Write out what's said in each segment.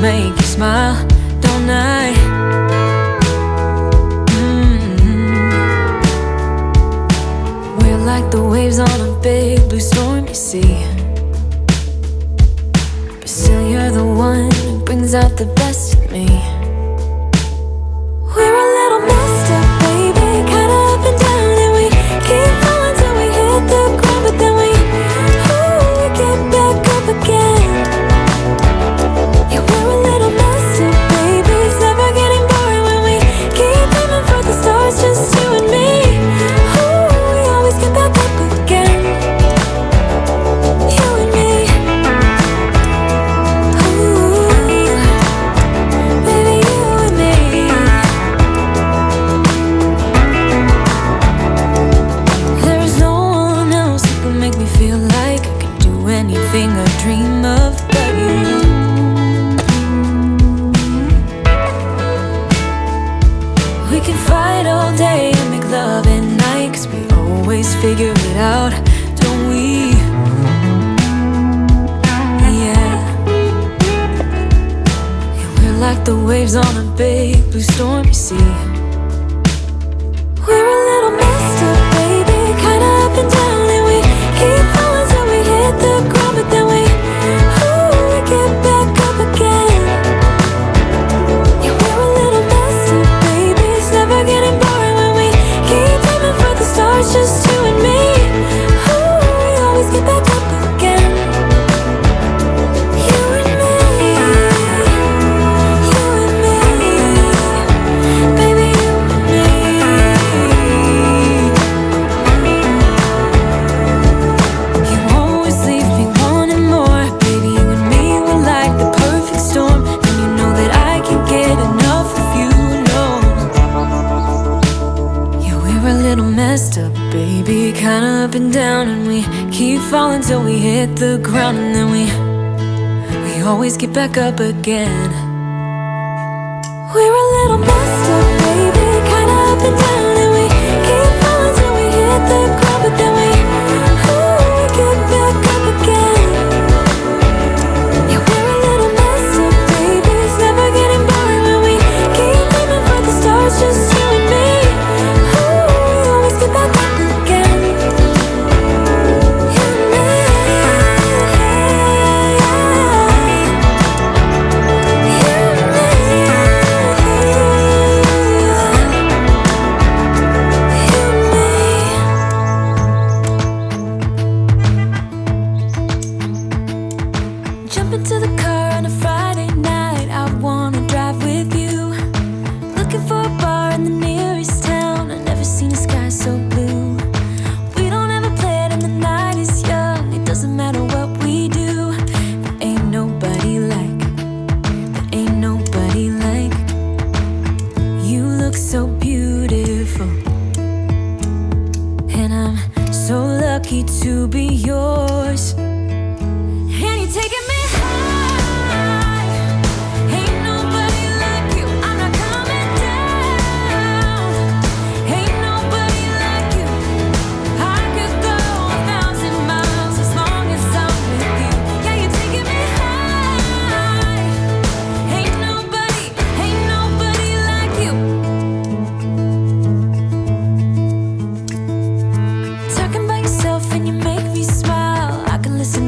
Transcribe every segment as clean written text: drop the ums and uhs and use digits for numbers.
make you smile, don't I? We're like the waves on a big blue stormy sea, but still you're the one who brings out the best in me. We're a little messed up, baby, kinda up and down, and we keep falling till we hit the ground, but then we get back up again. Yeah, we're a little messed up, baby, it's never getting boring when we keep aiming for the stars, just you and me. We always get back up again. You and me. Baby, you and me. There is no one else who can make me feel like I can do anything I dream of but you. We can fight all day and make love at night, 'cause we always figure it out, don't we? Yeah. Yeah, we're like the waves on a big blue stormy sea. We're a little messed up, baby, kinda up and down, and we keep falling till we hit the ground, but then we get back up again. Yeah, we're a little messed up, baby, it's never getting boring when we keep aiming for the stars, just you and me. We always get back up again. You and me. You and me. Baby, you and me. You always leave me wanting more, baby, you and me, we're like the perfect storm, and you know that I can't get enough of you, no. Yeah, we're a little messed up, baby, kinda up and down, and we keep falling till we hit the ground, and then we always get back up again. We're a little messed up, baby, kinda up and down, and we keep falling till we hit the ground, but then we get back up again. Yeah, we're a little messed up, baby, it's never getting boring when we keep aiming for the stars, just you and me. We always get back up again. You and me. You and me. Jump into the car on a Friday night, I wanna drive with you. Looking for a bar in the nearest town, I've never seen a sky so blue. We don't ever play it and the night is young, it doesn't matter what we do. There ain't nobody like, there ain't nobody like. You look so beautiful, and I'm so lucky to be yours. And you're taking me high. Ain't nobody like you, I'm not coming down. Ain't nobody like you, I could go 1,000 miles as long as I'm with you. Yeah, you're taking me high. Ain't nobody like you. Talking by yourself and you make me smile, I can listen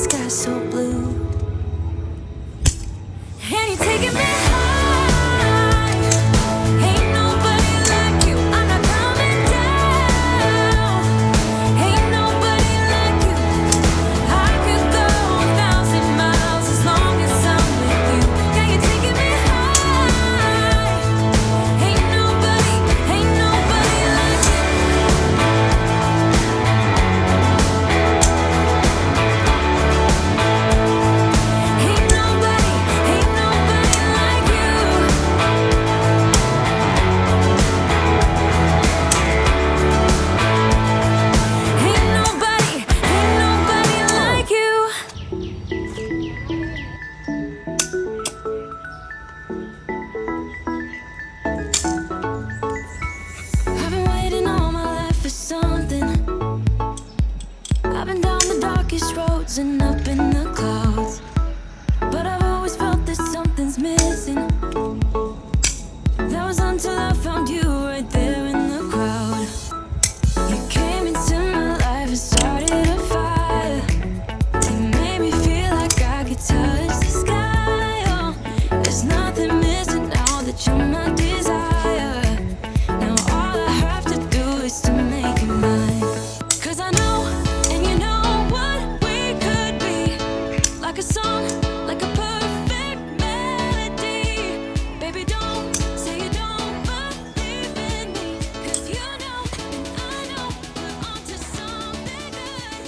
sky so blue. And you're taking me high. Ain't nobody like you. I'm not coming down. Ain't nobody like you. I could go 1,000 miles as long as I'm with you. Yeah, you're taking me high. Ain't nobody like you. Ain't nobody like you. Ain't nobody like you. I've been waiting all my life for something. I've been down the darkest roads and up and